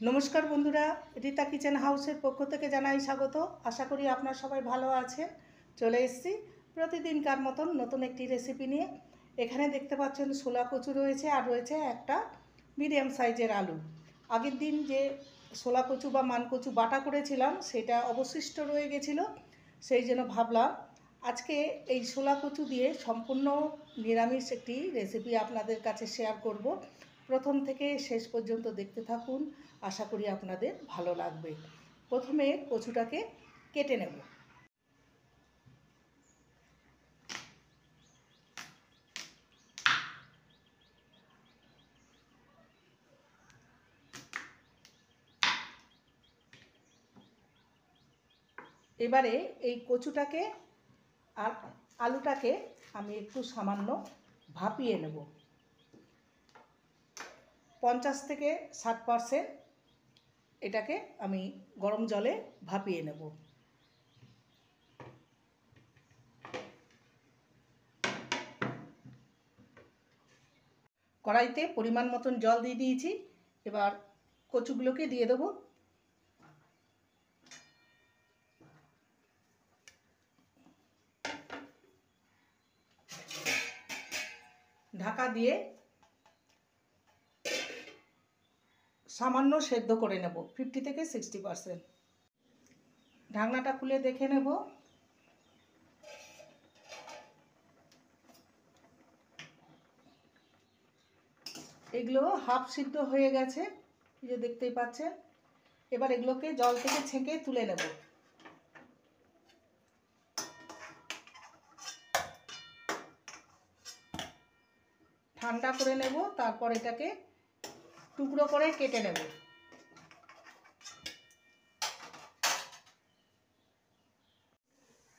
নমস্কার বন্ধুরা, রীতা কিচেন হাউসের পক্ষ থেকে জানাই স্বাগত। আশা করি আপনারা সবাই ভালো আছেন। চলে এসেছি প্রতিদিনকার মতন নতুন একটি রেসিপি নিয়ে। এখানে দেখতে পাচ্ছেন ছোলা কচু রয়েছে, আর রয়েছে একটা মিডিয়াম সাইজের আলু। আগের দিন যে ছোলা কচু বা মানকচু বাটা করেছিলাম সেটা অবশিষ্ট রয়ে গেছিলো, সেই জন্য ভাবলাম আজকে এই ছোলা কচু দিয়ে সম্পূর্ণ নিরামিষ একটি রেসিপি আপনাদের কাছে শেয়ার করব। প্রথম থেকে শেষ পর্যন্ত দেখতে থাকুন, আশা করি আপনাদের ভালো লাগবে। প্রথমে কচুটাকে কেটে নেব। এবারে এই কচুটাকে আর আলুটাকে আমি একটু সামান্য ভাপিয়ে নেব। 50 থেকে 60% এটাকে আমি গরম জলে ভাপিয়ে নেব। কড়াইতে পরিমাণ মতন জল দিয়ে দিয়েছি। এবার কচুগুলোকে দিয়ে দেবো। ঢাকা দিয়ে সামান্য সেদ্ধ করে নেব, 50 থেকে 60%। ঢাকনাটা খুলে দেখে নেব। এগুলো হাফ সিদ্ধ হয়ে গেছে, এই যে দেখতেই পাচ্ছেন। এবার এগুলোকে জল থেকে ছেঁকে তুলে নেব। ঠান্ডা করে নেব, তারপর এটাকে টুকরো করে কেটে নেব।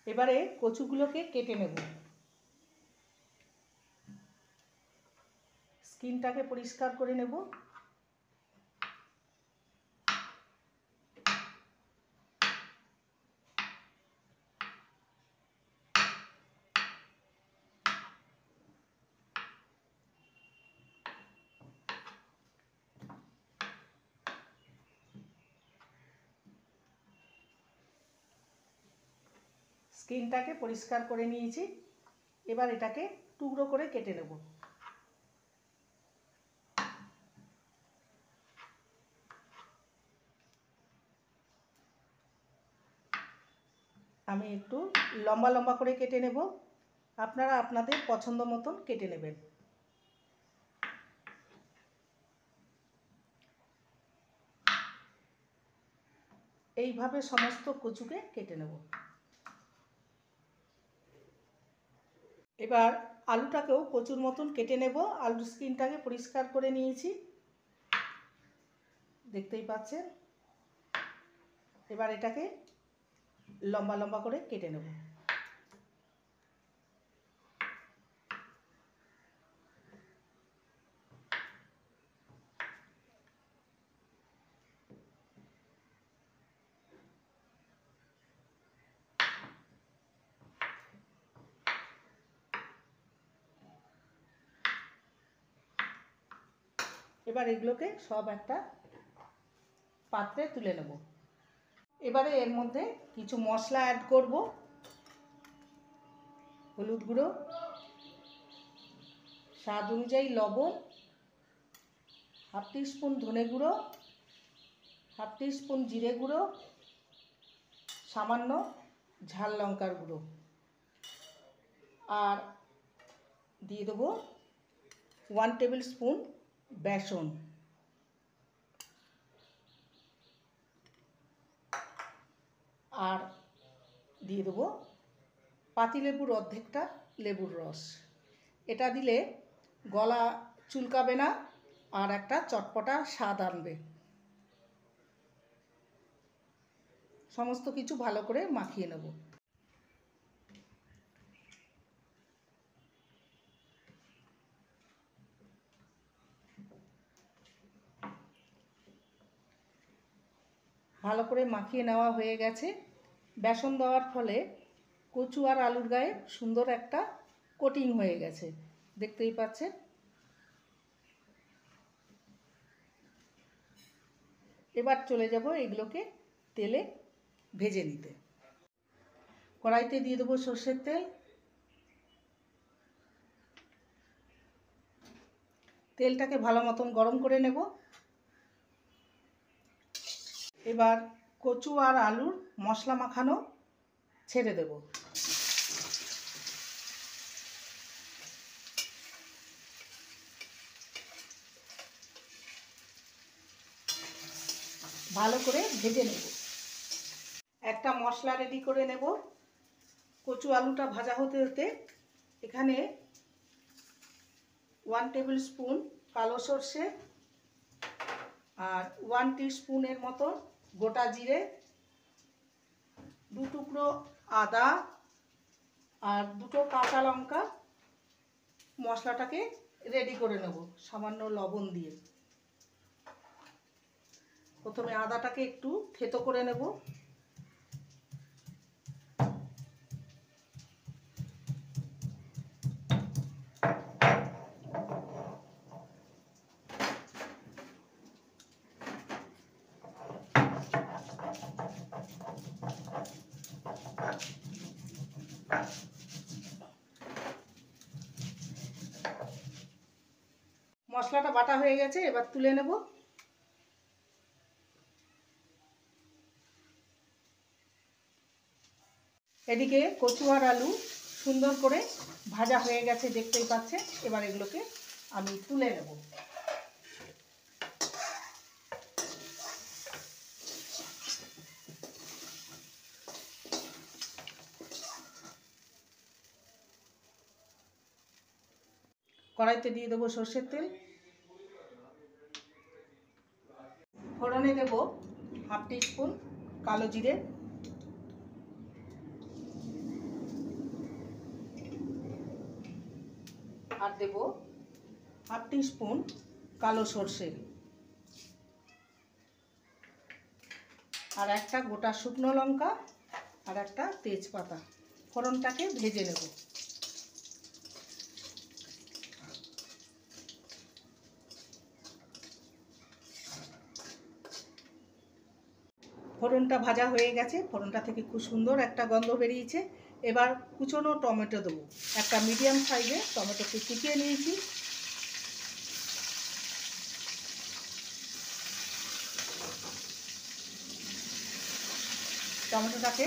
এবারে কচুগুলোকে কেটে নেব। স্কিনটাকে পরিষ্কার করে নেব। স্কিনটাকে পরিষ্কার করে নিয়েছি। এবার এটাকে টুকরো করে কেটে নেব। আমি একটু লম্বা লম্বা করে কেটে নেব, আপনারা আপনাদের পছন্দ মতন কেটে নেবেন। এইভাবে সমস্ত কচুকে কেটে নেব। এবার আলুটাকেও কচুর মতন কেটে নেব। আলুর স্কিনটাকে পরিষ্কার করে নিয়েছি, দেখতেই পাচ্ছেন। এবার এটাকে লম্বা লম্বা করে কেটে নেব। এবার এগুলোকে সব একটা পাত্রে তুলে নেব। এবারে এর মধ্যে কিছু মশলা অ্যাড করব। হলুদ গুঁড়ো, স্বাদ অনুযায়ী লবণ, হাফ টিস্পুন ধনে গুঁড়ো, হাফ টিস্পুন জিরে গুঁড়ো, সামান্য ঝাল লঙ্কার গুঁড়ো, আর দিয়ে দেবো 1 টেবিল স্পুন বেসন। আর দিয়ে দেবো পাতিলেবুর অর্ধেকটা লেবুর রস। এটা দিলে গলা চুলকাবে না, আর একটা চটপটা স্বাদ আনবে। সমস্ত কিছু ভালো করে মাখিয়ে নেব। ভালো করে মাখিয়ে নেওয়া হয়ে গেছে। বেসন দেওয়ার ফলে কচু আর আলুর গায়ে সুন্দর একটা কোটিং হয়ে গেছে, দেখতেই পাচ্ছেন। এবার চলে যাব এগুলোকে তেলে ভেজে নিতে। কড়াইতে দিয়ে দেবো সর্ষের তেল। তেলটাকে ভালো মতন গরম করে নেব। এবার কচু আর আলুর মশলা মাখানো ছেড়ে দেব। ভালো করে ভেজে নেব। একটা মশলা রেডি করে নেব। কচু আলুটা ভাজা হতে হতে এখানে 1 টেবিল স্পুন কালো সর্ষে আর 1 টিস্পুনের মতো গোটা জিরে, 2 টুকরো আদা আর 2টো কাঁচা লঙ্কা মশলাটাকে রেডি করে নেব সামান্য লবণ দিয়ে। প্রথমে আদাটাকে একটু থেতো করে নেব। মশলাটা বাটা হয়ে গেছে, এবার তুলে নেব। এদিকে কচু আর আলু সুন্দর করে ভাজা হয়ে গেছে, দেখতেই পাচ্ছেন। এবার এগুলোকে আমি তুলে নেব। কড়াইতে দিয়ে দেবো সর্ষের তেল। ফোড়নে দেব 1/2 টিস্পুন কালো জিরে, আর দেব 1/2 টিস্পুন কালো সর্ষে, আর একটা গোটা শুকনো লঙ্কা আর একটা তেজপাতা। ফোড়নটাকে ভেজে নেব। ফোড়নটা ভাজা হয়ে গেছে, ফোড়নটা থেকে খুব সুন্দর একটা গন্ধ বেরিয়েছে। এবার কুচনো টমেটো দেবো। একটা মিডিয়াম সাইজে টমেটোকে কুচিয়ে নিয়েছি। টমেটোটাকে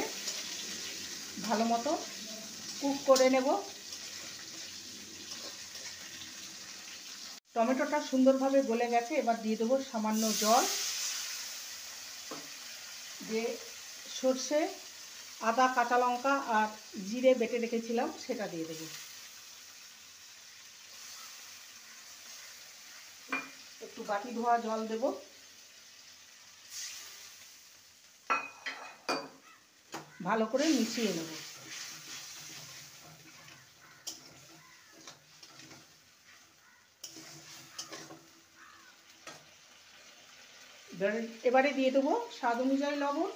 ভালো মতো কুক করে নেব। টমেটোটা সুন্দরভাবে গলে গেছে, এবার দিয়ে দেবো সামান্য জল। যে সর্ষে, আদা, কাঁচা লঙ্কা আর জিরে বেটে রেখেছিলাম সেটা দিয়ে দেবো। একটু বাটি ধোয়া জল দেব। ভালো করে মিশিয়ে নেব। এবারে দিয়ে দেবো স্বাদ অনুযায়ী লবণ,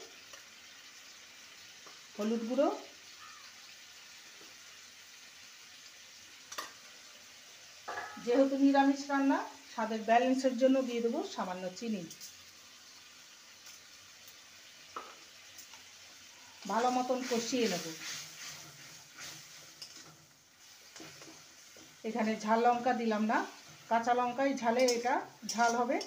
হলুদ গুঁড়ো, যেহেতু নিরামিষ রান্না স্বাদের ব্যালেন্সের জন্য দিয়ে দেবো সামান্য চিনি। ভালো মতন কষিয়ে নেব। এখানে ঝাল লঙ্কা দিলাম না, কাঁচা লঙ্কায় ঝালে এটা ঝাল হবে।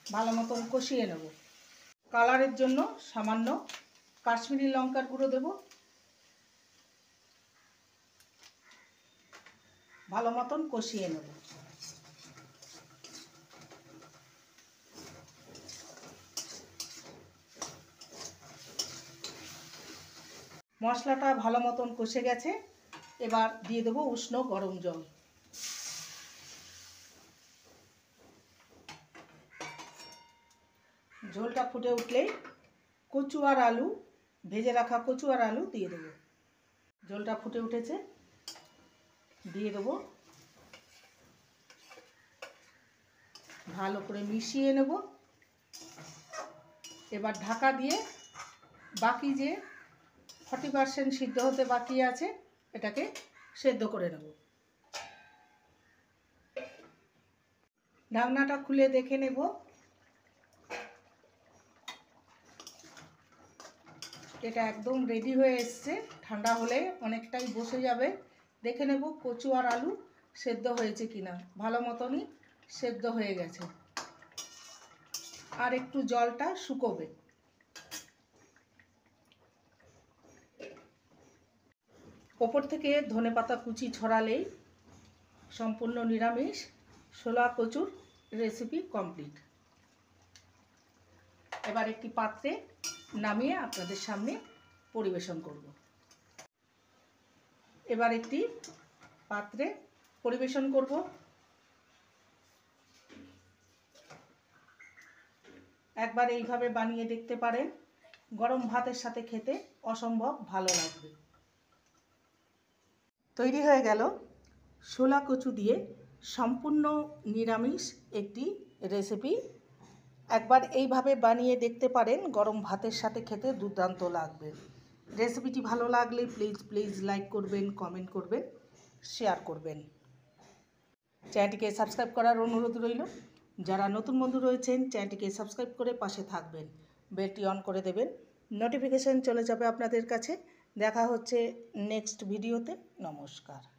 ভালো মতন কষিয়ে নেব। কালারের জন্য সামান্য কাশ্মীরি লঙ্কার গুঁড়ো দেব। ভালো মতন কষিয়ে নেব। মশলাটা ভালো মতন কষে গেছে, এবার দিয়ে দেবো উষ্ণ গরম জল। ঝোলটা ফুটে উঠলেই কচু আর আলু, ভেজে রাখা কচু আর আলু দিয়ে দেবো। ঝোলটা ফুটে উঠেছে, দিয়ে দেবো। ভালো করে মিশিয়ে নেব। এবার ঢাকা দিয়ে বাকি যে 40% সিদ্ধ হতে বাকি আছে এটাকে সেদ্ধ করে নেব। ঢাকনাটা খুলে দেখে নেব। এটা একদম রেডি হয়ে এসছে। ঠান্ডা হলে অনেকটাই বসে যাবে। দেখে নেব কচু আর আলু সেদ্ধ হয়েছে কিনা। ভালো মতনই সেদ্ধ হয়ে গেছে। আর একটু জলটা শুকোবে। ওপর থেকে ধনেপাতা কুচি ছড়ালেই সম্পূর্ণ নিরামিষ ছোলা কচুর রেসিপি কমপ্লিট। এবার একটি পাত্রে নামিয়ে আপনাদের সামনে পরিবেশন করব। এবার একটি পাত্রে পরিবেশন করব। একবার এইভাবে বানিয়ে দেখতে পারেন। গরম ভাতের সাথে খেতে অসম্ভব ভালো লাগবে। তৈরি হয়ে গেল ছোলা কচু দিয়ে সম্পূর্ণ নিরামিষ একটি রেসিপি। একবার এইভাবে বানিয়ে দেখতে পারেন। গরম ভাতের সাথে খেতে দুর্দান্ত লাগবে। রেসিপিটি ভালো লাগলে প্লিজ লাইক করবেন, কমেন্ট করবেন, শেয়ার করবেন। চ্যানেলটিকে সাবস্ক্রাইব করার অনুরোধ রইল। যারা নতুন বন্ধু রয়েছেন চ্যানেলটিকে সাবস্ক্রাইব করে পাশে থাকবেন। বেলটি অন করে দেবেন, নোটিফিকেশান চলে যাবে আপনাদের কাছে। দেখা হচ্ছে নেক্সট ভিডিওতে। নমস্কার।